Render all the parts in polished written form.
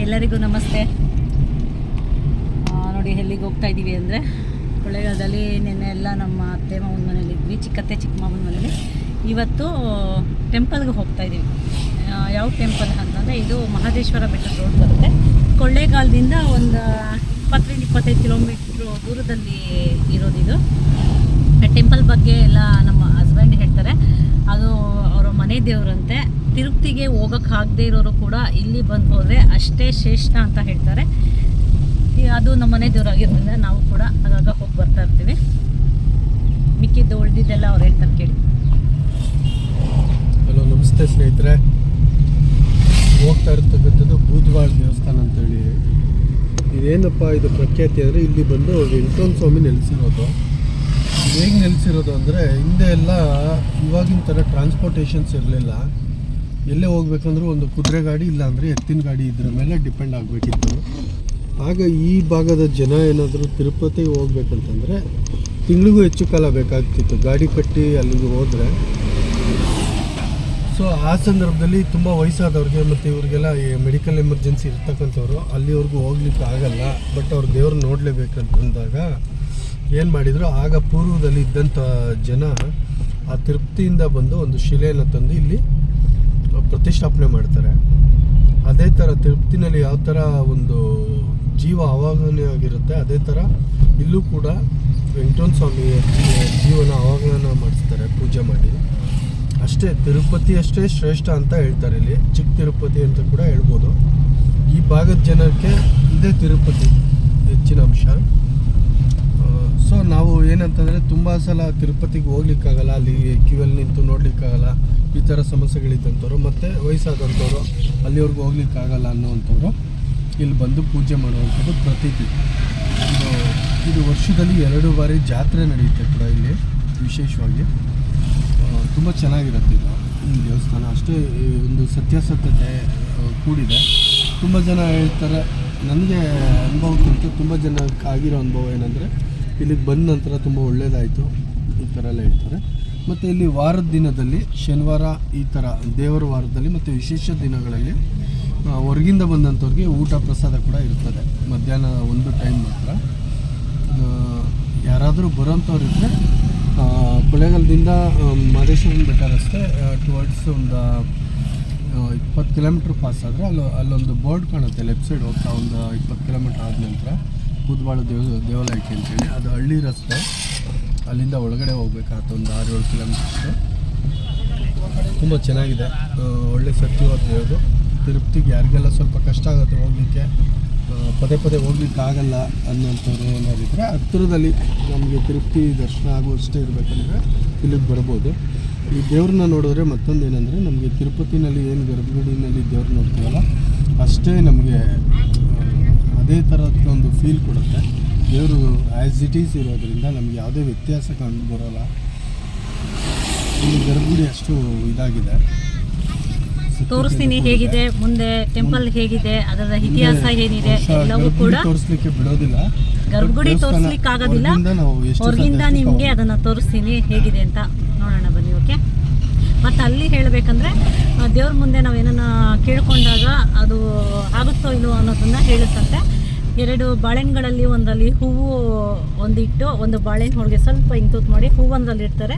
ಎಲ್ಲರಿಗೂ ನಮಸ್ತೆ. ನೋಡಿ ಎಲ್ಲಿಗೆ ಹೋಗ್ತಾ ಇದ್ದೀವಿ ಅಂದರೆ ಕೊಳ್ಳೇಗಾಲದಲ್ಲಿ ನಿನ್ನೆ ಎಲ್ಲ ನಮ್ಮ ಅತ್ತೆ ಮಾವನ ಮನೇಲಿದ್ವಿ, ಚಿಕ್ಕತ್ತೆ ಚಿಕ್ಕ ಮಾವನ ಮನೇಲಿ. ಇವತ್ತು ಟೆಂಪಲ್ಗೆ ಹೋಗ್ತಾ ಇದ್ದೀವಿ. ಯಾವ ಟೆಂಪಲ್ ಅಂತಂದರೆ ಇದು ಮಹದೇಶ್ವರ ಬೆಟ್ಟದ ರೋಡ್ ಬರುತ್ತೆ. ಕೊಳ್ಳೇಗಾಲದಿಂದ ಒಂದು 20-25 ಕಿಲೋಮೀಟ್ರು ದೂರದಲ್ಲಿ ಇರೋದಿದು. ಟೆಂಪಲ್ ಬಗ್ಗೆ ಎಲ್ಲ ನಮ್ಮ ಹಸ್ಬೆಂಡ್ ಹೇಳ್ತಾರೆ. ಅದು ಅವರ ಮನೆ ದೇವರಂತೆ. ತಿರುಪತಿಗೆ ಹೋಗೋಕ್ಕಾಗದೇ ಇರೋರು ಕೂಡ ಇಲ್ಲಿ ಬಂದು ಹೋದರೆ ಅಷ್ಟೇ ಶ್ರೇಷ್ಠ ಅಂತ ಹೇಳ್ತಾರೆ. ಅದು ನಮ್ಮ ಮನೆ ದೇವರಾಗಿರೋದ್ರಿಂದ ನಾವು ಕೂಡ ಆಗಾಗ ಹೋಗಿ ಬರ್ತಾ ಇರ್ತೀವಿ. ಮಿಕ್ಕಿದ್ದು ಉಳಿದಿದ್ದೆಲ್ಲ ಅವ್ರು ಹೇಳ್ತಾರೆ, ಕೇಳಿ. ಹಲೋ, ನಮಸ್ತೆ ಸ್ನೇಹಿತರೆ. ಹೋಗ್ತಾ ಇರ್ತಕ್ಕಂಥದ್ದು ಬೂದ್ವಾಳ ದೇವಸ್ಥಾನ ಅಂತೇಳಿ. ಇದೇನಪ್ಪ ಇದು ಪ್ರಖ್ಯಾತಿ ಅಂದರೆ, ಇಲ್ಲಿ ಬಂದು ವೆಂಕಟೇಶ್ವರ ಸ್ವಾಮಿ ನೆಲೆಸಿರೋದು. ಹೇಗೆ ನೆಲೆಸಿರೋದು ಅಂದರೆ, ಹಿಂದೆ ಎಲ್ಲ ಇವಾಗಿನ ಥರ ಟ್ರಾನ್ಸ್ಪೋರ್ಟೇಷನ್ಸ್ ಇರಲಿಲ್ಲ. ಎಲ್ಲೇ ಹೋಗ್ಬೇಕಂದ್ರೂ ಒಂದು ಕುದುರೆ ಗಾಡಿ ಇಲ್ಲ ಅಂದರೆ ಎತ್ತಿನ ಗಾಡಿ ಇದ್ರ ಮೇಲೆ ಡಿಪೆಂಡ್ ಆಗಬೇಕಿತ್ತು. ಆಗ ಈ ಭಾಗದ ಜನ ಏನಾದರೂ ತಿರುಪತಿಗೆ ಹೋಗ್ಬೇಕಂತಂದರೆ ತಿಂಗಳಿಗೂ ಹೆಚ್ಚು ಕಾಲ ಬೇಕಾಗ್ತಿತ್ತು ಗಾಡಿ ಕಟ್ಟಿ ಅಲ್ಲಿಗೆ ಹೋದರೆ. ಸೊ ಆ ಸಂದರ್ಭದಲ್ಲಿ ತುಂಬ ವಯಸ್ಸಾದವ್ರಿಗೆ ಮತ್ತು ಇವ್ರಿಗೆಲ್ಲ ಮೆಡಿಕಲ್ ಎಮರ್ಜೆನ್ಸಿ ಇರ್ತಕ್ಕಂಥವ್ರು ಅಲ್ಲಿವರೆಗೂ ಹೋಗ್ಲಿಕ್ಕೆ ಆಗಲ್ಲ, ಬಟ್ ಅವ್ರು ದೇವ್ರು ನೋಡಲೇಬೇಕಂತಂದಾಗ ಏನು ಮಾಡಿದರು, ಆಗ ಪೂರ್ವದಲ್ಲಿ ಇದ್ದಂಥ ಜನ ಆ ತಿರುಪತಿಯಿಂದ ಬಂದು ಒಂದು ಶಿಲೆಯನ್ನು ತಂದು ಇಲ್ಲಿ ಪ್ರತಿಷ್ಠಾಪನೆ ಮಾಡ್ತಾರೆ. ಅದೇ ಥರ ತಿರುಪತಿನಲ್ಲಿ ಯಾವ ಥರ ಒಂದು ಜೀವ ಆವಾಹನೆ ಆಗಿರುತ್ತೆ, ಅದೇ ಥರ ಇಲ್ಲೂ ಕೂಡ ವೆಂಕಟೇಶ್ವರ ಸ್ವಾಮಿ ಜೀವನ ಆವಾಹನ ಮಾಡಿಸ್ತಾರೆ ಪೂಜೆ ಮಾಡಿ. ಅಷ್ಟೇ, ತಿರುಪತಿ ಅಷ್ಟೇ ಶ್ರೇಷ್ಠ ಅಂತ ಹೇಳ್ತಾರೆ. ಇಲ್ಲಿ ಚಿಕ್ಕ ತಿರುಪತಿ ಅಂತ ಕೂಡ ಹೇಳ್ಬೋದು. ಈ ಭಾಗದ ಜನಕ್ಕೆ ಇದೇ ತಿರುಪತಿ ಹೆಚ್ಚಿನ ಅಂಶ. ಸೊ ನಾವು ಏನಂತಂದರೆ ತುಂಬ ಸಲ ತಿರುಪತಿಗೆ ಹೋಗ್ಲಿಕ್ಕಾಗಲ್ಲ, ಅಲ್ಲಿ ಕ್ಯೂಯಲ್ಲಿ ನಿಂತು ನೋಡ್ಲಿಕ್ಕಾಗಲ್ಲ, ಈ ಥರ ಸಮಸ್ಯೆಗಳಿದ್ದಂಥವ್ರು ಮತ್ತು ವಯಸ್ಸಾದಂಥವ್ರು ಅಲ್ಲಿವರೆಗೂ ಹೋಗ್ಲಿಕ್ಕಾಗಲ್ಲ ಅನ್ನೋವಂಥವ್ರು ಇಲ್ಲಿ ಬಂದು ಪೂಜೆ ಮಾಡುವಂಥದ್ದು ಪ್ರತೀತಿ. ಇದು ವರ್ಷದಲ್ಲಿ 2 ಬಾರಿ ಜಾತ್ರೆ ನಡೆಯುತ್ತೆ ಕೂಡ ಇಲ್ಲಿ ವಿಶೇಷವಾಗಿ. ತುಂಬ ಚೆನ್ನಾಗಿರುತ್ತೆ ಇದು ಈ ದೇವಸ್ಥಾನ. ಅಷ್ಟೇ ಒಂದು ಸತ್ಯಾಸತ್ಯತೆ ಕೂಡಿದೆ. ತುಂಬ ಜನ ಹೇಳ್ತಾರೆ, ನನಗೆ ಅನುಭವಕ್ಕಿಂತ ತುಂಬ ಜನಕ್ಕೆ ಆಗಿರೋ ಅನುಭವ ಏನಂದರೆ, ಇಲ್ಲಿಗೆ ಬಂದ ನಂತರ ತುಂಬ ಒಳ್ಳೆಯದಾಯಿತು ಈ ಥರ ಎಲ್ಲ ಹೇಳ್ತಾರೆ. ಮತ್ತು ಇಲ್ಲಿ ವಾರದ ದಿನದಲ್ಲಿ ಶನಿವಾರ ಈ ಥರ ದೇವರ ವಾರದಲ್ಲಿ ಮತ್ತು ವಿಶೇಷ ದಿನಗಳಲ್ಲಿ ಹೊರಗಿಂದ ಬಂದಂಥವ್ರಿಗೆ ಊಟ ಪ್ರಸಾದ ಕೂಡ ಇರ್ತದೆ. ಮಧ್ಯಾಹ್ನ ಒಂದು ಟೈಮ್ ಮಾತ್ರ. ಯಾರಾದರೂ ಬರೋಂಥವ್ರು ಇದ್ದರೆ ಕೊಳ್ಳೇಗಾಲದಿಂದ ಮಹದೇಶ್ವರನ ಬೆಟ್ಟ ರಸ್ತೆ ಟುವರ್ಡ್ಸ್ ಒಂದು 20 ಕಿಲೋಮೀಟ್ರ್ ಪಾಸ್ ಆದರೆ ಅಲ್ಲೊಂದು ಬೋರ್ಡ್ ಕಾಣುತ್ತೆ ಲೆಫ್ಟ್ ಸೈಡ್ ಹೋಗ್ತಾ. ಒಂದು 20 ಕಿಲೋಮೀಟ್ರ್ ಆದ ನಂತರ ಬೂದ್ವಾಳ ದೇವಾಲಯಕ್ಕೆ ಅಂತೇಳಿ, ಅದು ಹಳ್ಳಿ ರಸ್ತೆ. ಅಲ್ಲಿಂದ ಒಳಗಡೆ ಹೋಗ್ಬೇಕಾಗುತ್ತೆ ಒಂದು 6-7 ಕಿಲೋಮೀಟರ್ಸು. ತುಂಬ ಚೆನ್ನಾಗಿದೆ, ಒಳ್ಳೆ ಸತ್ಯವಾದ ದೇವರು. ತಿರುಪತಿಗೆ ಯಾರಿಗೆಲ್ಲ ಸ್ವಲ್ಪ ಕಷ್ಟ ಆಗುತ್ತೆ ಹೋಗಲಿಕ್ಕೆ, ಪದೇ ಪದೇ ಹೋಗ್ಲಿಕ್ಕೆ ಆಗಲ್ಲ ಅನ್ನೋಂಥವ್ರು ಏನಾರಿದ್ರೆ ಹತ್ತಿರದಲ್ಲಿ ನಮಗೆ ತಿರುಪತಿ ದರ್ಶನ ಆಗುವಷ್ಟೇ ಇರಬೇಕಂದ್ರೆ ಇಲ್ಲಿಗೆ ಬರ್ಬೋದು. ಈ ದೇವ್ರನ್ನ ನೋಡಿದ್ರೆ ಮತ್ತೊಂದು ಏನಂದರೆ, ನಮಗೆ ತಿರುಪತಿನಲ್ಲಿ ಏನು ಗರ್ಭಗುಡಿನಲ್ಲಿ ದೇವ್ರು ನೋಡ್ತೀವಲ್ಲ ಅಷ್ಟೇ ನಮಗೆ ಅದೇ ಥರದ ಒಂದು ಫೀಲ್ ಕೊಡುತ್ತೆ. ದೇವರು ಆ್ಯಸ್ ಇಟ್ ಈಸ್ ಇರೋದ್ರಿಂದ ನಮಗೆ ಯಾವುದೇ ವ್ಯತ್ಯಾಸ ಕಂಡು ಬರೋಲ್ಲ. ಇಲ್ಲಿ ಗರ್ಭಗುಡಿ ಅಷ್ಟು ಇದಾಗಿದೆ. ತೋರಿಸ್ತೀನಿ ಹೇಗಿದೆ, ಮುಂದೆ ಟೆಂಪಲ್ ಹೇಗಿದೆ, ಅದರ ಇತಿಹಾಸ ಏನಿದೆ ಎಲ್ಲವೂ ಕೂಡ ತೋರಿಸ್ಲಿಕ್ಕೆ ಬಿಡೋದಿಲ್ಲ. ಗರ್ಭಗುಡಿ ತೋರಿಸ್ಲಿಕ್ಕೆ ಆಗೋದಿಲ್ಲ, ಹೊರಗಿಂದ ನಿಮಗೆ ಅದನ್ನು ತೋರಿಸ್ತೀನಿ ಹೇಗಿದೆ ಅಂತ. ನೋಡೋಣ ಬನ್ನಿ, ಓಕೆ. ಮತ್ತು ಅಲ್ಲಿ ಹೇಳಬೇಕಂದ್ರೆ ದೇವ್ರ ಮುಂದೆ ನಾವು ಏನನ್ನ ಕೇಳ್ಕೊಂಡಾಗ ಅದು ಆಗುತ್ತೋ ಇಲ್ವೋ ಅನ್ನೋದನ್ನು ಹೇಳುತ್ತಂತೆ. 2 ಬಾಳೆಹಣ್ಣುಗಳಲ್ಲಿ ಒಂದರಲ್ಲಿ ಹೂವು ಒಂದಿಟ್ಟು, ಒಂದು ಬಾಳೆಹಣ್ಣು ಹೋಳಿಗೆ ಸ್ವಲ್ಪ ಇಂತೂತ್ ಮಾಡಿ ಹೂವು ಒಂದರಲ್ಲಿ ಇಡ್ತಾರೆ,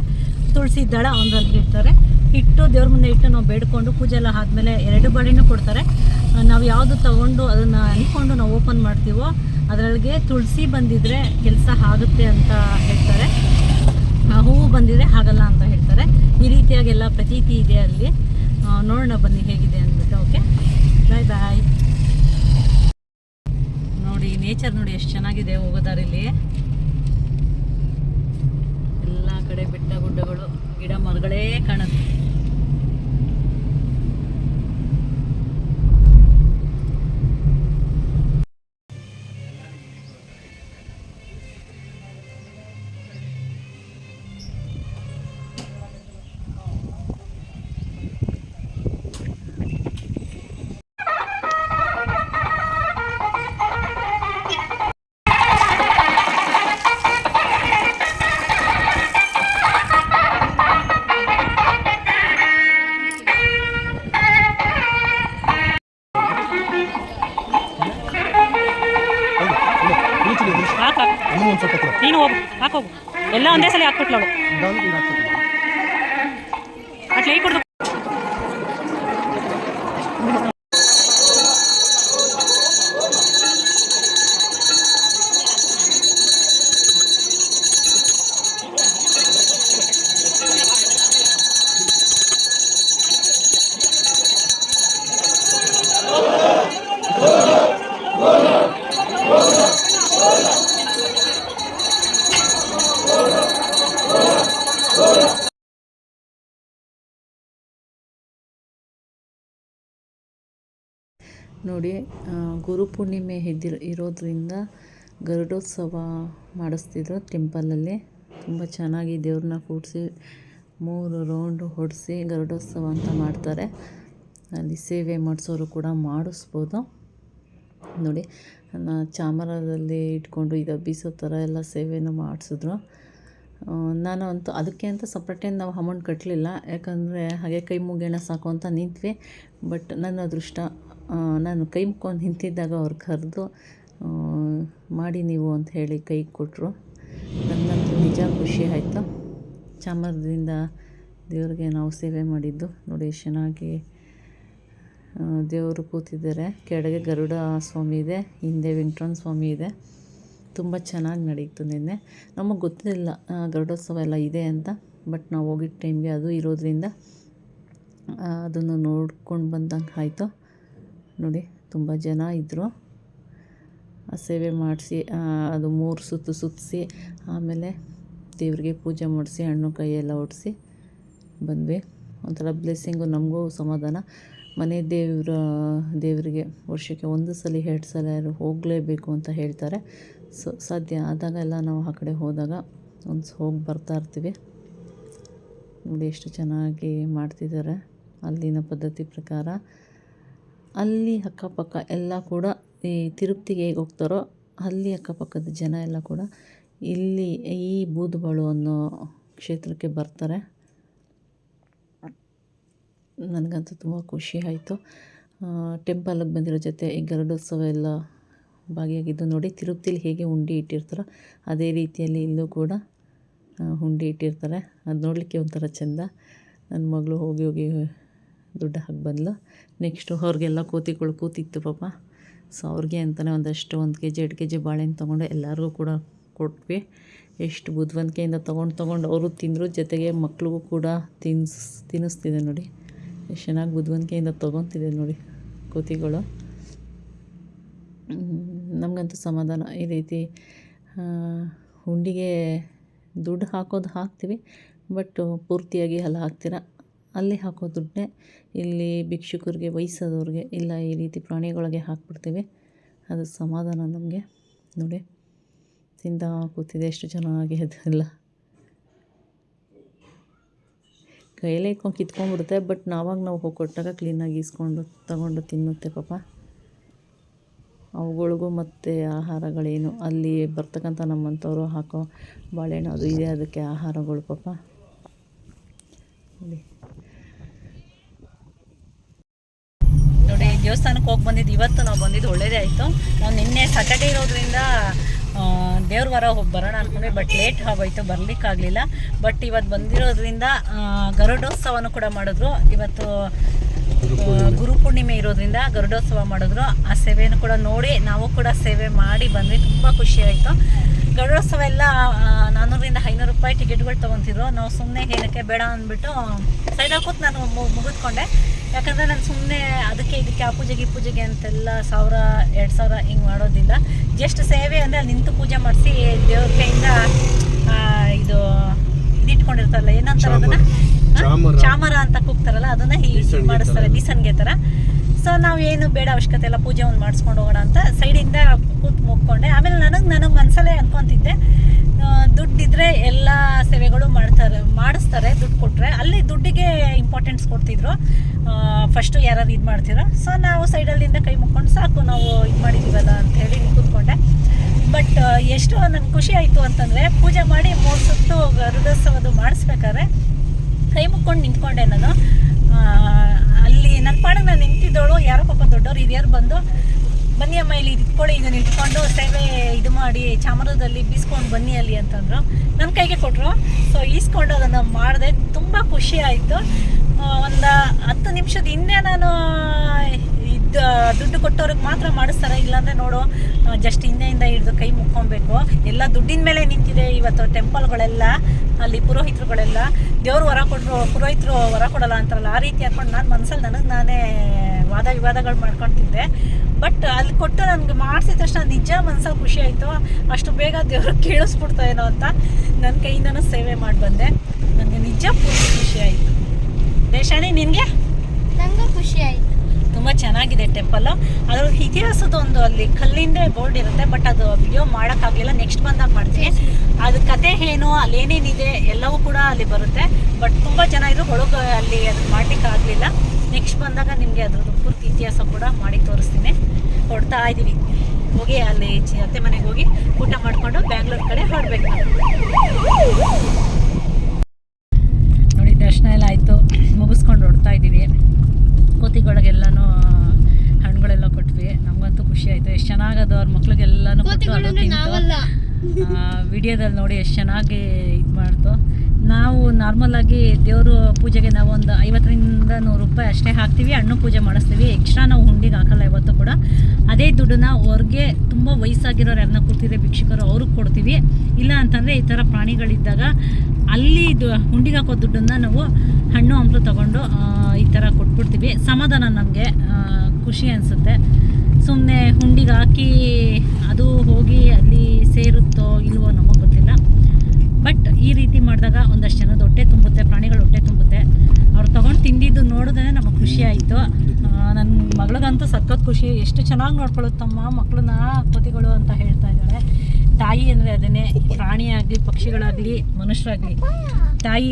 ತುಳಸಿ ದಳ ಒಂದರಲ್ಲಿ ಇಡ್ತಾರೆ. ಇಟ್ಟು ದೇವ್ರ ಮುಂದೆ ಇಟ್ಟು ನಾವು ಬೇಡ್ಕೊಂಡು ಪೂಜೆ ಎಲ್ಲ ಆದಮೇಲೆ 2 ಬಾಳೆಹಣ್ಣು ಕೊಡ್ತಾರೆ. ನಾವು ಯಾವುದು ತಗೊಂಡು ಅದನ್ನು ಅಂದ್ಕೊಂಡು ನಾವು ಓಪನ್ ಮಾಡ್ತೀವೋ ಅದರೊಳಗೆ ತುಳಸಿ ಬಂದಿದ್ರೆ ಕೆಲಸ ಆಗುತ್ತೆ ಅಂತ ಹೇಳ್ತಾರೆ, ಹೂವು ಬಂದಿದ್ರೆ ಆಗಲ್ಲ ಅಂತ ಹೇಳ್ತಾರೆ. ಈ ರೀತಿಯಾಗೆಲ್ಲ ಪ್ರತೀತಿ ಇದೆ ಅಲ್ಲಿ. ನೋಡೋಣ ಬನ್ನಿ ಹೇಗಿದೆ ಅಂದ್ಬಿಟ್ಟು. ಓಕೆ, ಬಾಯ್ ಬಾಯ್. ನೋಡಿ ನೇಚರ್ ನೋಡಿ ಎಷ್ಟು ಚೆನ್ನಾಗಿದೆ. ಹೋಗೋದಾರಿಲ್ಲಿ ಎಲ್ಲ ಕಡೆ ಬೆಟ್ಟ ಗುಡ್ಡಗಳು, ಗಿಡ ಮರಗಳೇ ಕಾಣುತ್ತೆ. ನೀನು ಹೋಗು ಹಾಕೋಗು ಎಲ್ಲ ಒಂದೇ ಸಲ ಹಾಕ್ಬಿಟ್ಲು ಅವಳು ಅಟ್ಲ ಈ ಕೊಡ್ದು ನೋಡಿ, ಗುರುಪೂರ್ಣಿಮೆ ಇರೋದ್ರಿಂದ ಗರುಡೋತ್ಸವ ಮಾಡಿಸ್ತಿದ್ರು ಟೆಂಪಲಲ್ಲಿ. ತುಂಬ ಚೆನ್ನಾಗಿ ದೇವ್ರನ್ನ ಕೂಡಿಸಿ 3 ರೌಂಡ್ ಹೊಡಿಸಿ ಗರುಡೋತ್ಸವ ಅಂತ ಮಾಡ್ತಾರೆ. ಅಲ್ಲಿ ಸೇವೆ ಮಾಡಿಸೋರು ಕೂಡ ಮಾಡಿಸ್ಬೋದು. ನೋಡಿ, ಚಾಮರದಲ್ಲಿ ಇಟ್ಕೊಂಡು ಇದು ಬೀಸೋ ಥರ ಎಲ್ಲ ಸೇವೆನೂ ಮಾಡಿಸಿದ್ರು. ನಾನು ಅಂತೂ ಅದಕ್ಕೆ ಅಂತ ಸಪ್ರೇಟೇನು ನಾವು ಅಮೌಂಟ್ ಕಟ್ಟಲಿಲ್ಲ, ಯಾಕಂದರೆ ಹಾಗೆ ಕೈ ಮುಗಿಯೋಣ ಸಾಕು ಅಂತ ನಿಂತ್ವಿ. ಬಟ್ ನನ್ನ ಅದೃಷ್ಟ, ನಾನು ಕೈ ಮುಕ್ಕೊಂಡು ನಿಂತಿದ್ದಾಗ ಅವ್ರು ಕರೆದು ಮಾಡಿ ನೀವು ಅಂತ ಹೇಳಿ ಕೈ ಕೊಟ್ಟರು. ನನಗಂತೂ ನಿಜ ಖುಷಿ ಆಯಿತು. ಚಾಮರದಿಂದ ದೇವ್ರಿಗೆ ನಾವು ಸೇವೆ ಮಾಡಿದ್ದು ನೋಡಿ, ಎಷ್ಟು ಚೆನ್ನಾಗಿ ದೇವರು ಕೂತಿದ್ದಾರೆ. ಕೆಳಗೆ ಗರುಡ ಸ್ವಾಮಿ ಇದೆ, ಹಿಂದೆ ವೆಂಕಟರಮಣ ಸ್ವಾಮಿ ಇದೆ. ತುಂಬ ಚೆನ್ನಾಗಿ ನಡೀತು. ನಿನ್ನೆ ನಮಗೆ ಗೊತ್ತಿಲ್ಲ ಗರುಡೋತ್ಸವ ಎಲ್ಲ ಇದೆ ಅಂತ, ಬಟ್ ನಾವು ಹೋಗಿದ್ದ ಟೈಮ್ಗೆ ಅದು ಇರೋದ್ರಿಂದ ಅದನ್ನು ನೋಡ್ಕೊಂಡು ಬಂದಂಗೆ ಆಯಿತು. ನೋಡಿ, ತುಂಬ ಜನ ಇದ್ದರು. ಸೇವೆ ಮಾಡಿಸಿ ಅದು 3 ಸುತ್ತು ಸುತ್ತಿಸಿ ಆಮೇಲೆ ದೇವರಿಗೆ ಪೂಜೆ ಮಾಡಿಸಿ ಹಣ್ಣು ಕೈ ಎಲ್ಲ ಒಡಿಸಿ ಬಂದ್ವಿ. ಒಂಥರ ಬ್ಲೆಸ್ಸಿಂಗು, ನಮಗೂ ಸಮಾಧಾನ. ಮನೆ ದೇವರಿಗೆ ವರ್ಷಕ್ಕೆ 1 ಸಲ 2 ಸಲ ಹೋಗಲೇಬೇಕು ಅಂತ ಹೇಳ್ತಾರೆ. ಸಾಧ್ಯ ಆದಾಗೆಲ್ಲ ನಾವು ಆ ಕಡೆ ಹೋದಾಗ ಹೋಗಿ ಬರ್ತಾ ಇರ್ತೀವಿ. ನೋಡಿ ಎಷ್ಟು ಚೆನ್ನಾಗಿ ಮಾಡ್ತಿದ್ದಾರೆ ಅಲ್ಲಿನ ಪದ್ಧತಿ ಪ್ರಕಾರ. ಅಲ್ಲಿ ಅಕ್ಕಪಕ್ಕ ಎಲ್ಲ ಕೂಡ ಈ ತಿರುಪತಿಗೆ ಹೇಗೆ ಹೋಗ್ತಾರೋ ಅಲ್ಲಿ ಅಕ್ಕಪಕ್ಕದ ಜನ ಎಲ್ಲ ಕೂಡ ಇಲ್ಲಿ ಈ ಬೂದುಬಾಳು ಅನ್ನೋ ಕ್ಷೇತ್ರಕ್ಕೆ ಬರ್ತಾರೆ. ನನಗಂತೂ ತುಂಬ ಖುಷಿ ಆಯಿತು. ಟೆಂಪಲ್ಗೆ ಬಂದಿರೋ ಜೊತೆ ಈ ಗರುಡೋತ್ಸವ ಎಲ್ಲ ಭಾಗಿಯಾಗಿದ್ದು. ನೋಡಿ, ತಿರುಪತಿಲಿ ಹೇಗೆ ಹುಂಡಿ ಇಟ್ಟಿರ್ತಾರೋ ಅದೇ ರೀತಿಯಲ್ಲಿ ಇಲ್ಲೂ ಕೂಡ ಹುಂಡಿ ಇಟ್ಟಿರ್ತಾರೆ. ಅದು ನೋಡಲಿಕ್ಕೆ ಒಂಥರ ಚೆಂದ. ನನ್ನ ಮಗಳು ಹೋಗಿ ದುಡ್ಡು ಹಾಕಿ ಬಂದ್ಲು. ನೆಕ್ಸ್ಟು ಅವ್ರಿಗೆಲ್ಲ ಕೋತಿಗಳು ಕೂತಿತ್ತು ಪಾಪ. ಸೊ ಅವ್ರಿಗೆ ಅಂತಲೇ ಒಂದಷ್ಟು 1 kg 2 kg ಬಾಳೆಹಣ್ಣು ತೊಗೊಂಡು ಎಲ್ಲರಿಗೂ ಕೂಡ ಕೊಟ್ವಿ. ಎಷ್ಟು ಬುದ್ಧಿವಂತಿಕೆಯಿಂದ ತೊಗೊಂಡು ಅವರು ತಿಂದರು, ಜೊತೆಗೆ ಮಕ್ಳಿಗೂ ಕೂಡ ತಿನ್ನಿಸ್ತಿದೆ. ನೋಡಿ ಎಷ್ಟು ಚೆನ್ನಾಗಿ ಬುದ್ಧಿವಂತಿಕೆಯಿಂದ ತೊಗೊತಿದೆ ನೋಡಿ ಕೋತಿಗಳು. ನಮಗಂತೂ ಸಮಾಧಾನ. ಈ ರೀತಿ ಹುಂಡಿಗೆ ದುಡ್ಡು ಹಾಕ್ತೀವಿ, ಬಟ್ ಪೂರ್ತಿಯಾಗಿ ಅಲ್ಲಿ ಹಾಕ್ತೀರ. ಅಲ್ಲಿ ಹಾಕೋ ದುಡ್ಡನ್ನೇ ಇಲ್ಲಿ ಭಿಕ್ಷುಕರಿಗೆ, ವಯಸ್ಸಾದವ್ರಿಗೆ ಇಲ್ಲ ಈ ರೀತಿ ಪ್ರಾಣಿಗಳಿಗೆ ಹಾಕ್ಬಿಡ್ತೀವಿ. ಅದು ಸಮಾಧಾನ ನಮಗೆ. ನೋಡಿ, ತಿಂದ ಕೂತಿದೆ ಎಷ್ಟು ಚೆನ್ನಾಗಿ ಅದೆಲ್ಲ. ಕೈಯಲ್ಲೇ ಇಟ್ಕೊಂಡು ಕಿತ್ಕೊಂಡ್ಬಿಡುತ್ತೆ, ಬಟ್ ನಾವು ಹೋಗಿ ಕೊಟ್ಟಾಗ ಕ್ಲೀನಾಗಿ ತಗೊಂಡು ತಿನ್ನುತ್ತೆ ಪಾಪ. ಅವುಗಳಿಗೂ ಮತ್ತು ಆಹಾರಗಳೇನು ಅಲ್ಲಿ ಬರ್ತಕ್ಕಂಥ ನಮ್ಮಂಥವ್ರು ಹಾಕೋ ಬಾಳೆಹಣ್ಣು ಅದು ಇದೆ, ಅದಕ್ಕೆ ಆಹಾರಗಳು ಪಾಪ. ನೋಡಿ, ದೇವಸ್ಥಾನಕ್ಕೆ ಹೋಗಿ ಬಂದಿದ್ದು. ಇವತ್ತು ನಾವು ಬಂದಿದ್ದು ಒಳ್ಳೇದೇ ಆಯಿತು. ನಾವು ನಿನ್ನೆ ಸ್ಯಾಟರ್ಡೇ ಇರೋದ್ರಿಂದ ದೇವ್ರ ವಾರ ಹೋಗಿ ಬರೋಣ ಅಂದ್ಕೊಂಡ್ರೆ, ಬಟ್ ಲೇಟ್ ಆಗೋಯ್ತು, ಬರಲಿಕ್ಕಾಗಲಿಲ್ಲ. ಬಟ್ ಇವತ್ತು ಬಂದಿರೋದ್ರಿಂದ ಗರುಡೋತ್ಸವನೂ ಕೂಡ ಮಾಡಿದ್ರು. ಇವತ್ತು ಗುರುಪೂರ್ಣಿಮೆ ಇರೋದ್ರಿಂದ ಗರುಡೋತ್ಸವ ಮಾಡಿದ್ರು. ಆ ಸೇವೆಯನ್ನು ಕೂಡ ನೋಡಿ ನಾವು ಕೂಡ ಸೇವೆ ಮಾಡಿ ಬಂದ್ವಿ. ತುಂಬ ಖುಷಿ ಆಯಿತು. ಗರುಡೋತ್ಸವ ಎಲ್ಲ 400 - 500 ರೂಪಾಯಿ ಟಿಕೆಟ್ಗಳು ತೊಗೊತಿದ್ರು. ನಾವು ಸುಮ್ಮನೆ ಏನಕ್ಕೆ ಬೇಡ ಅಂದ್ಬಿಟ್ಟು ಸೈಡಲ್ಲಿ ಕೂತು ನಾನು ಮುಗಿದ್ಕೊಂಡೆ. ಯಾಕಂದರೆ ನಾನು ಸುಮ್ಮನೆ ಅದಕ್ಕೆ ಇದಕ್ಕೆ ಆ ಪೂಜೆಗೆ ಅಂತೆಲ್ಲ 1000 - 2000 ಹಿಂಗೆ ಮಾಡೋದಿಲ್ಲ. ಜಸ್ಟ್ ಸೇವೆ ಅಂದರೆ ಅಲ್ಲಿ ನಿಂತು ಪೂಜೆ ಮಾಡಿಸಿ ದೇವ್ರ ಕೈಯಿಂದ ಇದಿಟ್ಕೊಂಡಿರ್ತಾರಲ್ಲ, ಏನಂತಾರೆ ಅದನ್ನು, ಚಾಮರ ಅಂತ ಕೂಗ್ತಾರಲ್ಲ, ಅದನ್ನು ಹೀಗೆ ಮಾಡಿಸ್ತಾರೆ ಬೀಸನ್ಗೆ ಥರ. ಸೊ ನಾವು ಏನು ಬೇಡ ಅವಶ್ಯಕತೆ ಎಲ್ಲ, ಪೂಜೆ ಒಂದು ಮಾಡಿಸ್ಕೊಂಡು ಹೋಗೋಣ ಅಂತ ಸೈಡಿಂದ ಕೂತು ಮುಗ್ಕೊಂಡೆ. ಆಮೇಲೆ ನನಗೆ ಮನಸಲ್ಲೇ ಅನ್ಕೊತಿದ್ದೆ, ದುಡ್ಡಿದ್ರೆ ಎಲ್ಲ ಸೇವೆಗಳು ಮಾಡಿಸ್ತಾರೆ ದುಡ್ಡು ಕೊಟ್ಟರೆ. ಅಲ್ಲಿ ದುಡ್ಡಿಗೆ ಇಂಪಾರ್ಟೆನ್ಸ್ ಕೊಡ್ತಿದ್ರು. ಫಸ್ಟು ಯಾರು ಇದು ಮಾಡ್ತಿರೋ. ಸೊ ನಾವು ಸೈಡಲ್ಲಿಂದ ಕೈ ಮುಕ್ಕೊಂಡು ಸಾಕು, ನಾವು ಇದು ಮಾಡಿದ್ದೀವಲ್ಲ ಅಂತ ಹೇಳಿ ಕೂತ್ಕೊಂಡೆ. ಬಟ್ ಎಷ್ಟು ನನಗೆ ಖುಷಿ ಆಯಿತು ಅಂತಂದರೆ, ಪೂಜೆ ಮಾಡಿ 3 ಸುತ್ತು ಗರುಡೋತ್ಸವದು ಮಾಡಿಸ್ಬೇಕಾದ್ರೆ ಕೈ ಮುಕ್ಕೊಂಡು ನಿಂತ್ಕೊಂಡೆ ನಾನು. ಅಲ್ಲಿ ನನ್ನ ಪಾಡಿಗೆ ನಾನು ನಿಂತಿದ್ದವಳು, ಯಾರೋ ಪಾಪ ದೊಡ್ಡವ್ರು ಹಿರಿಯರು ಬಂದು ಬನ್ನಿ ಅಮ್ಮ ಇಲ್ಲಿ ಇಟ್ಕೊಳ್ಳಿ, ಇದನ್ನ ಇಟ್ಕೊಂಡು ಸೇವೆ ಇದು ಮಾಡಿ ಚಾಮರದಲ್ಲಿ ಬೀಸ್ಕೊಂಡು ಬನ್ನಿ ಅಲ್ಲಿ ಅಂತಂದ್ರು. ನನ್ನ ಕೈಗೆ ಕೊಟ್ಟರು. ಸೊ ಈಸ್ಕೊಂಡು ಅದನ್ನು ಮಾಡಿದೆ. ತುಂಬ ಖುಷಿ ಆಯಿತು. ಒಂದು 10 ನಿಮಿಷದ ಹಿಂದೆ ನಾನು ದುಡ್ಡು ಕೊಟ್ಟವ್ರಿಗೆ ಮಾತ್ರ ಮಾಡಿಸ್ತಾರೆ, ಇಲ್ಲಾಂದರೆ ನೋಡು ಜಸ್ಟ್ ಹಿಂದೆಯಿಂದ ಹಿಡಿದು ಕೈ ಮುಕ್ಕೊಬೇಕು. ಎಲ್ಲ ದುಡ್ಡಿನ ಮೇಲೆ ನಿಂತಿದೆ ಇವತ್ತು ಟೆಂಪಲ್ಗಳೆಲ್ಲ. ಅಲ್ಲಿ ಪುರೋಹಿತರುಗಳೆಲ್ಲ ದೇವರು ವರ ಕೊಟ್ಟರು, ಪುರೋಹಿತರು ವರ ಕೊಡಲ್ಲ ಅಂತಾರಲ್ಲ, ಆ ರೀತಿ ಹಾಕೊಂಡು ನಾನು ಮನಸ್ಸಲ್ಲಿ ನನಗೆ ನಾನೇ ವಾದ ವಿವಾದಗಳು ಮಾಡ್ಕೊತಿದ್ದೆ. ಬಟ್ ಅಲ್ಲಿ ಕೊಟ್ಟು ನನಗೆ ಮಾಡಿಸಿದ ತಕ್ಷಣ ನಿಜ ಮನಸ್ಸಲ್ಲಿ ಖುಷಿ ಆಯಿತು. ಅಷ್ಟು ಬೇಗ ದೇವರು ಕೇಳಿಸ್ಬಿಡ್ತಾ ಏನೋ ಅಂತ ನನ್ನ ಕೈಯಿಂದನೂ ಸೇವೆ ಮಾಡಿ ಬಂದೆ. ನನಗೆ ನಿಜ ಪೂರ್ತಿ ಖುಷಿ ಆಯಿತು. ದೇಶಾಣಿ ನಿನಗೆ? ನನಗೂ ಖುಷಿ ಆಯಿತು. ತುಂಬ ಚೆನ್ನಾಗಿದೆ ಟೆಂಪಲ್ಲು. ಅದ್ರ ಇತಿಹಾಸದೊಂದು ಅಲ್ಲಿ ಕಲ್ಲಿಂದ ಬೋರ್ಡ್ ಇರುತ್ತೆ, ಬಟ್ ಅದು ವಿಡಿಯೋ ಮಾಡೋಕ್ಕಾಗಲಿಲ್ಲ. ನೆಕ್ಸ್ಟ್ ಬಂದಾಗ ಮಾಡ್ತೀನಿ. ಅದು ಕತೆ ಏನು, ಅಲ್ಲಿ ಏನೇನಿದೆ ಎಲ್ಲವೂ ಕೂಡ ಅಲ್ಲಿ ಬರುತ್ತೆ. ಬಟ್ ತುಂಬ ಜನ ಇದ್ರು ಒಳಗೆ ಅಲ್ಲಿ ಅದನ್ನು ಮಾಡ್ಲಿಕ್ಕೆ ಆಗಲಿಲ್ಲ. ನೆಕ್ಸ್ಟ್ ಬಂದಾಗ ನಿಮಗೆ ಅದ್ರದ್ದು ಪೂರ್ತಿ ಇತಿಹಾಸ ಕೂಡ ಮಾಡಿ ತೋರಿಸ್ತೀನಿ. ಹೊಡ್ತಾ ಇದ್ದೀವಿ. ಹೋಗಿ ಅಲ್ಲಿ ಅತ್ತೆ ಮನೆಗೆ ಹೋಗಿ ಊಟ ಮಾಡಿಕೊಂಡು ಬ್ಯಾಂಗ್ಳೂರ್ ಕಡೆ ಹೊರಡ್ಬೇಕು ನಾವು. ನೋಡಿ ದರ್ಶನ ಎಲ್ಲ ಆಯಿತು, ಮುಗಿಸ್ಕೊಂಡು ಹೊಡ್ತಾ ಇದ್ದೀವಿ. ಕೋತಿಗಳಿಗೆಲ್ಲನೂ ಹಣ್ಣುಗಳೆಲ್ಲ ಕೊಟ್ವಿ. ನಮಗಂತೂ ಖುಷಿ ಆಯಿತು. ಎಷ್ಟು ಚೆನ್ನಾಗದು. ಅವ್ರ ಮಕ್ಳಿಗೆಲ್ಲನೂ ಕೊಟ್ಟು ಅದು ತಿಂತು. ವಿಡಿಯೋದಲ್ಲಿ ನೋಡಿ ಎಷ್ಟು ಚೆನ್ನಾಗಿ ಇದು ಮಾಡ್ತು. ನಾವು ನಾರ್ಮಲಾಗಿ ದೇವರು ಪೂಜೆಗೆ ನಾವು ಒಂದು 50ರಿಂದ 100 ರೂಪಾಯಿ ಅಷ್ಟೇ ಹಾಕ್ತೀವಿ. ಹಣ್ಣು ಪೂಜೆ ಮಾಡಿಸ್ತೀವಿ. ಎಕ್ಸ್ಟ್ರಾ ನಾವು ಹುಂಡಿಗೆ ಹಾಕಲ್ಲ ಯಾವತ್ತೂ ಕೂಡ. ಅದೇ ದುಡ್ಡನ್ನ ಅವ್ರಿಗೆ ತುಂಬ ವಯಸ್ಸಾಗಿರೋರು ಯಾರನ್ನ ಕೊಡ್ತಿದ್ರೆ ಭಿಕ್ಷುಕರು ಅವ್ರಿಗೆ ಕೊಡ್ತೀವಿ. ಇಲ್ಲ ಅಂತಂದರೆ ಈ ಥರ ಪ್ರಾಣಿಗಳಿದ್ದಾಗ ಅಲ್ಲಿ ಹುಂಡಿಗೆ ಹಾಕೋ ದುಡ್ಡನ್ನು ನಾವು ಹಣ್ಣು ಹಂಪಲು ತೊಗೊಂಡು ಈ ಥರ ಕೊಟ್ಬಿಡ್ತೀವಿ. ಸಮಾಧಾನ, ನಮಗೆ ಖುಷಿ ಅನಿಸುತ್ತೆ. ಸುಮ್ಮನೆ ಹುಂಡಿಗೆ ಹಾಕಿ ಅದು ಹೋಗಿ ಅಲ್ಲಿ ಸೇರುತ್ತೋ ಇಲ್ವೋ ನಮಗೆ ಗೊತ್ತಿಲ್ಲ. ಬಟ್ ಈ ರೀತಿ ಮಾಡಿದಾಗ ಒಂದಷ್ಟು ಜನದ ಹೊಟ್ಟೆ ತುಂಬುತ್ತೆ, ಪ್ರಾಣಿಗಳ ಹೊಟ್ಟೆ ತುಂಬುತ್ತೆ. ಅವ್ರು ತೊಗೊಂಡು ತಿಂದಿದ್ದು ನೋಡಿದ್ರೆ ನಮಗೆ ಖುಷಿ ಆಯಿತು. ನನ್ನ ಮಗಳಿಗಂತೂ ಸಖತ್ ಖುಷಿ. ಎಷ್ಟು ಚೆನ್ನಾಗಿ ನೋಡ್ಕೊಳ್ಳುತ್ತಮ್ಮ ಮಕ್ಕಳನ್ನ ಕೋತಿಗಳು ಅಂತ ಹೇಳ್ತಾ ಇದ್ದಾಳೆ. ತಾಯಿ ಅಂದರೆ ಅದನ್ನೇ. ಪ್ರಾಣಿ ಆಗಲಿ, ಪಕ್ಷಿಗಳಾಗಲಿ, ಮನುಷ್ಯರಾಗಲಿ, ತಾಯಿ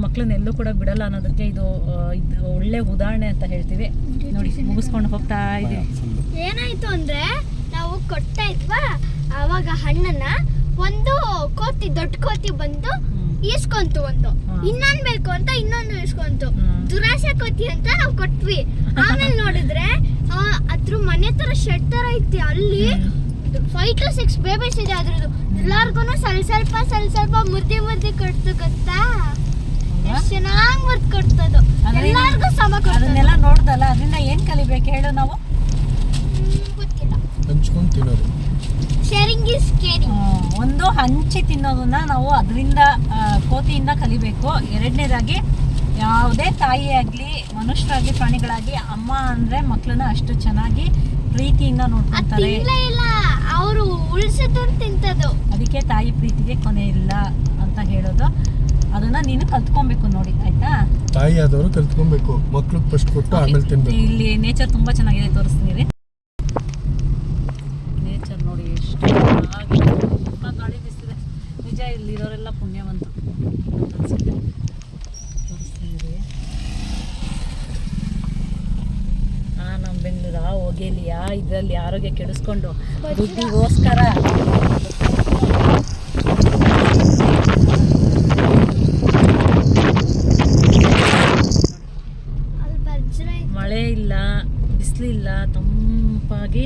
ಮಕ್ಕಳನ್ನೆಲ್ಲೂ ಕೂಡ ಬಿಡಲ್ಲ ಅನ್ನೋದಕ್ಕೆ ಇದು ಒಳ್ಳೆ ಉದಾಹರಣೆ ಅಂತ ಹೇಳ್ತೀವಿ. ನೋಡಿ ಮುಗಿಸ್ಕೊಂಡು ಹೋಗ್ತಾ ಇದ್ದೀವಿ. ಏನಾಯ್ತು ಅಂದ್ರೆ ನಾವು ಕೊಡ್ತಾ ಇದ್ವಾ ಅವಾಗ ಹಣ್ಣನ್ನ ಒಂದು ಕೋತಿ, ದೊಡ್ಡ ಕೋತಿ ಬಂದು ಈಸ್ಕೊಂತು. ಒಂದು ಇನ್ನೊಂದು ಬೇಕು ಅಂತ ಇನ್ನೊಂದು ಈಸ್ಕೊಂತು. ದುರಾಸೆ ಕೋತಿ ಅಂತ ನಾವು ಕೊಟ್ವಿ. ಆಮೇಲೆ ನೋಡಿದ್ರೆ ಅದ್ರ ಮನೆ ತರ ಶೆಡ್ ತರ ಐತಿ. ಅಲ್ಲಿ 5 to 6 ಬೇಬೀಸ್ ಇದೆ. ಅದ್ರದ್ದು ಎಲ್ಲಾರ್ಗು ಸ್ವಲ್ಪ ಮುರ್ದಿ ಕೊಡ್ತು ಗೊತ್ತಾ? ಎಷ್ಟು ಚೆನ್ನಾಗಿ ಮುರ್ದ್ ಕೊಡ್ತದು. ಎಲ್ಲಾರ್ಗು ಸಮ ಕೊಡ್ತದು. ಅದನ್ನೆಲ್ಲ ನೋಡ್ದಲ್ಲ, ಅದರಿಂದ ಏನ್ ಕಲಿಬೇಕು ಹೇಳು ನಾವು? ಗೊತ್ತಿಲ್ಲ. ಹಂಚ್ಕೊಂಡು ತಿನ್ನೋದು. Sharing is caring. ಒಂದು ಹಂಚಿ ತಿನ್ನೋದನ್ನ ನಾವು ಅದರಿಂದ ಕೋತಿಯಿಂದ ಕಲಿಬೇಕು. ಎರಡನೇದಾಗಿ ಯಾವುದೇ ತಾಯಿ ಆಗಲಿ, ಮನುಷ್ಯರಾಗಲಿ, ಪ್ರಾಣಿಗಳಾಗಲಿ, ಅಮ್ಮ ಅಂದರೆ ಮಕ್ಕಳನ್ನ ಅಷ್ಟು ಚೆನ್ನಾಗಿ ಪ್ರೀತಿಯಿಂದ ನೋಡ್ಕೊತಾರೆ. ಇಲ್ಲ ಅವರು ಉಳಿಸಿದ್ದು ತಿಂತದು. ಅದಕ್ಕೆ ತಾಯಿ ಪ್ರೀತಿಗೆ ಕೊನೆ ಇಲ್ಲ ಅಂತ ಹೇಳೋದು. ಅದನ್ನ ನೀನು ಕಲ್ತ್ಕೊಬೇಕು ನೋಡಿ, ಆಯ್ತಾ? ತಾಯಿ ಆದವರು ಕಲ್ತ್ಕೊಬೇಕು. ಮಕ್ಳಿಗೆ ಫಸ್ಟ್ ಕೊಟ್ಟು ಆಮೇಲೆ ತಿನ್ಬೇಕು. ಇಲ್ಲಿ ನೇಚರ್ ತುಂಬಾ ಚೆನ್ನಾಗಿದೆ, ತೋರಿಸ್ತೀನಿ. ನೇಚರ್ ನೋಡಿ ಎಷ್ಟು ಚೆನ್ನಾಗಿದೆ. ತುಂಬ ಗಾಳಿ ಬೀಸ್ತಿದೆ. ನಿಜ ಇಲ್ಲಿರೋರೆಲ್ಲ ಪುಣ್ಯವಂತ ಅನ್ಸುತ್ತೆ. ತೋರಿಸ್ತೀನಿ. ನಮ್ಮ ಬೆಂಗಳೂರು ಹೋಗೇಲಿಯಾ ಇದರಲ್ಲಿ ಆರೋಗ್ಯ ಕೆಡಿಸ್ಕೊಂಡು ದುಡ್ಡಿಗೋಸ್ಕರ. ಮಳೆ ಇಲ್ಲ, ಬಿಸಿಲಿಲ್ಲ, ತಂಪಾಗಿ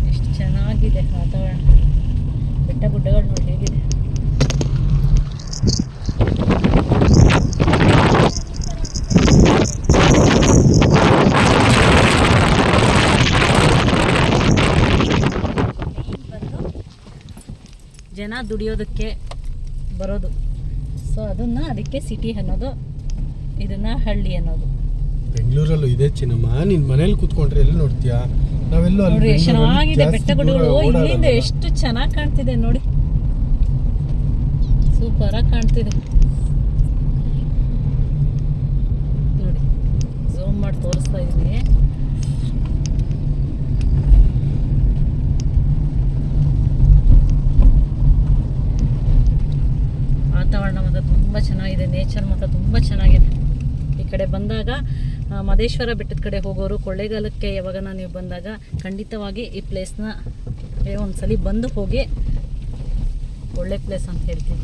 ಎಷ್ಟು ಚೆನ್ನಾಗಿದೆ ವಾತಾವರಣ. ಬೆಟ್ಟ ಗುಡ್ಡಗಳು ನೋಡಿ ಹೇಗಿದೆ. ಜನ ದುಡಿಯೋದಕ್ಕೆ ಬರೋದು. ಸೊ ಅದಕ್ಕೆ ಸಿಟಿ ಅನ್ನೋದು, ಇದನ್ನ ಹಳ್ಳಿ ಅನ್ನೋದು. ಬೆಂಗಳೂರಲ್ಲೂ ಇದೆ ಚಿನ್ನಮ್ಮ. ನೀನ್ ಮನೇಲಿ ಕೂತ್ಕೊಂಡ್ರೆ ಎಲ್ಲಿ ನೋಡ್ತೀಯಾ? ನಾವೆಲ್ಲೂ ನೋಡಿ ಎಷ್ಟು ಚೆನ್ನಾಗಿದೆ ಬೆಟ್ಟ ಗುಡ್ಡಗಳು. ಇಲ್ಲಿಂದ ಎಷ್ಟು ಚೆನ್ನಾಗಿ ಕಾಣ್ತಿದೆ ನೋಡಿ, ಸೂಪರ್ ಆಗಿ ಕಾಣ್ತಿದೆ ನೋಡಿ. ಝೂಮ್ ಮಾಡಿ ತೋರಿಸ್ತಾ ಇದ್ದೀನಿ. ವಾತಾವರಣ ಮಾತ್ರ ತುಂಬ ಚೆನ್ನಾಗಿದೆ, ನೇಚರ್ ಮಾತ್ರ ತುಂಬ ಚೆನ್ನಾಗಿದೆ. ಈ ಕಡೆ ಬಂದಾಗ ಮಹದೇಶ್ವರ ಬೆಟ್ಟದ ಕಡೆ ಹೋಗೋರು ಕೊಳ್ಳೇಗಾಲಕ್ಕೆ ಯಾವಾಗ ನೀವು ಬಂದಾಗ ಖಂಡಿತವಾಗಿ ಈ ಪ್ಲೇಸ್ನ ಒಂದ್ಸಲಿ ಬಂದು ಹೋಗಿ. ಒಳ್ಳೆ ಪ್ಲೇಸ್ ಅಂತ ಹೇಳ್ತೀನಿ.